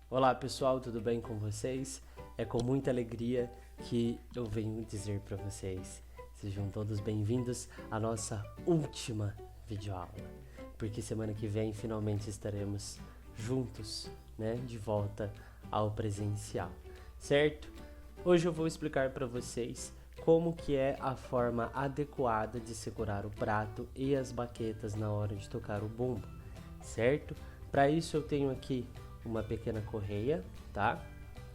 Olá pessoal, tudo bem com vocês? É com muita alegria que eu venho dizer para vocês, sejam todos bem-vindos à nossa última videoaula, porque semana que vem finalmente estaremos juntos, né, de volta ao presencial, certo? Hoje eu vou explicar para vocês como que é a forma adequada de segurar o prato e as baquetas na hora de tocar o bumbo, certo? Para isso eu tenho aqui uma pequena correia, tá?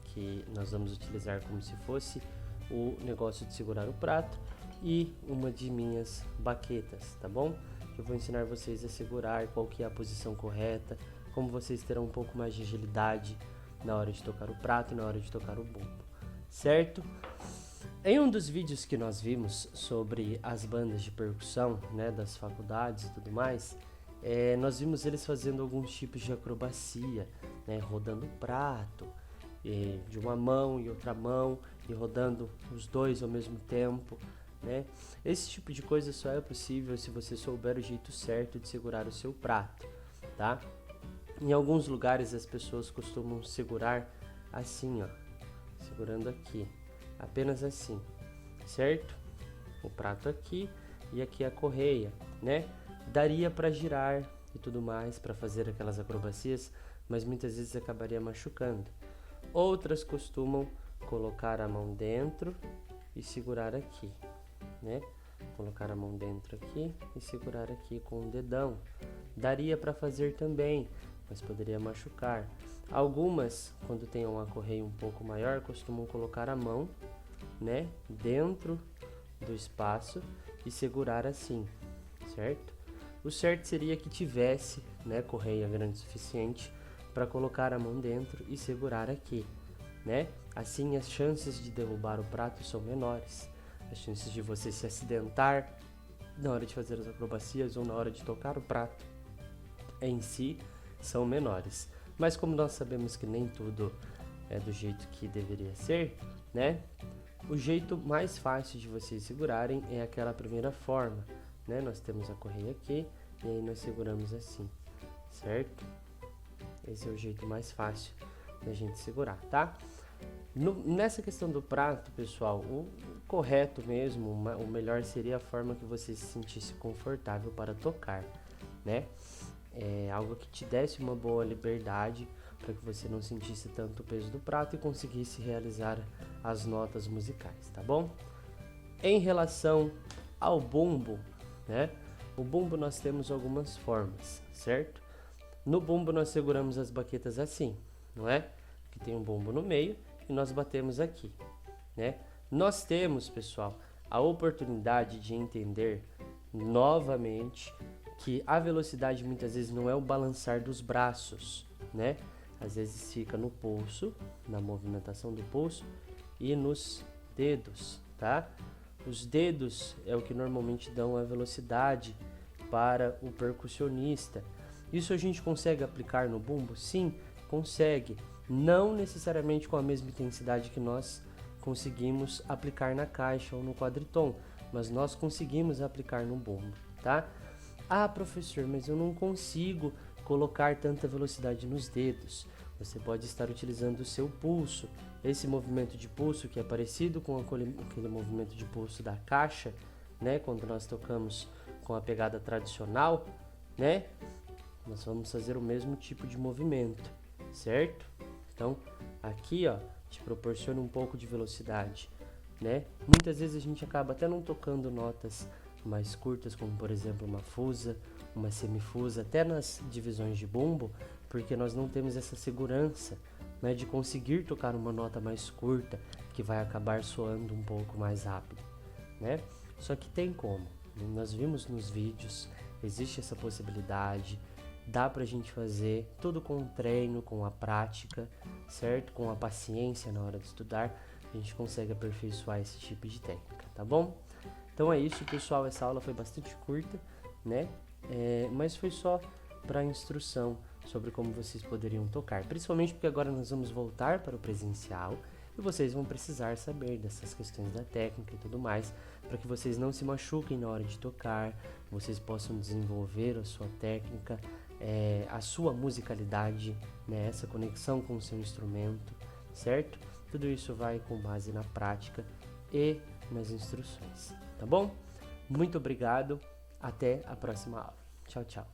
Que nós vamos utilizar como se fosse o negócio de segurar o prato e uma de minhas baquetas, tá bom? Eu vou ensinar vocês a segurar, qual que é a posição correta, como vocês terão um pouco mais de agilidade na hora de tocar o prato e na hora de tocar o bumbo, certo? Em um dos vídeos que nós vimos sobre as bandas de percussão, né, das faculdades e tudo mais, nós vimos eles fazendo alguns tipos de acrobacia, né, rodando o prato de uma mão e outra mão e rodando os dois ao mesmo tempo, né? Esse tipo de coisa só é possível se você souber o jeito certo de segurar o seu prato, tá? Em alguns lugares as pessoas costumam segurar assim, ó, segurando aqui, apenas assim, certo? O prato aqui e aqui a correia, né? Daria para girar e tudo mais, para fazer aquelas acrobacias, mas muitas vezes acabaria machucando. Outras costumam colocar a mão dentro e segurar aqui, né? Colocar a mão dentro aqui e segurar aqui com o dedão. Daria para fazer também, mas poderia machucar. Algumas, quando tem uma correia um pouco maior, costumam colocar a mão, né, dentro do espaço e segurar assim, certo? O certo seria que tivesse, né, correia grande o suficiente para colocar a mão dentro e segurar aqui, né? Assim as chances de derrubar o prato são menores. As chances de você se acidentar na hora de fazer as acrobacias ou na hora de tocar o prato em si são menores. Mas como nós sabemos que nem tudo é do jeito que deveria ser, né? O jeito mais fácil de vocês segurarem é aquela primeira forma, né? Nós temos a correia aqui e aí nós seguramos assim, certo? Esse é o jeito mais fácil da gente segurar, tá? Nessa questão do prato, pessoal, o correto mesmo, o melhor seria a forma que você se sentisse confortável para tocar, né? É algo que te desse uma boa liberdade para que você não sentisse tanto o peso do prato e conseguisse realizar as notas musicais, tá bom? Em relação ao bumbo, né? O bumbo nós temos algumas formas, certo? No bumbo nós seguramos as baquetas assim, não é? Que tem um bumbo no meio e nós batemos aqui, né? Nós temos, pessoal, a oportunidade de entender novamente que a velocidade muitas vezes não é o balançar dos braços, né? Às vezes fica no pulso, na movimentação do pulso e nos dedos, tá? Os dedos é o que normalmente dão a velocidade para o percussionista. Isso a gente consegue aplicar no bumbo? Sim, consegue. Não necessariamente com a mesma intensidade que nós conseguimos aplicar na caixa ou no quadriton, mas nós conseguimos aplicar no bumbo, tá? Ah, professor, mas eu não consigo colocar tanta velocidade nos dedos. Você pode estar utilizando o seu pulso. Esse movimento de pulso, que é parecido com aquele movimento de pulso da caixa, né? Quando nós tocamos com a pegada tradicional, né? Nós vamos fazer o mesmo tipo de movimento, certo? Então, aqui, ó, te proporciona um pouco de velocidade, né? Muitas vezes a gente acaba até não tocando notas mais curtas, como por exemplo uma fusa, uma semifusa, até nas divisões de bumbo, porque nós não temos essa segurança, né, de conseguir tocar uma nota mais curta, que vai acabar soando um pouco mais rápido, né? Só que tem como, nós vimos nos vídeos, existe essa possibilidade, dá pra gente fazer tudo com o treino, com a prática, certo? Com a paciência na hora de estudar, a gente consegue aperfeiçoar esse tipo de técnica, tá bom? Então é isso, pessoal, essa aula foi bastante curta, né? Mas foi só para instrução sobre como vocês poderiam tocar, principalmente porque agora nós vamos voltar para o presencial e vocês vão precisar saber dessas questões da técnica e tudo mais, para que vocês não se machuquem na hora de tocar, vocês possam desenvolver a sua técnica a sua musicalidade, né? Essa conexão com o seu instrumento, certo? Tudo isso vai com base na prática e nas instruções, tá bom? Muito obrigado, até a próxima aula. Tchau, tchau.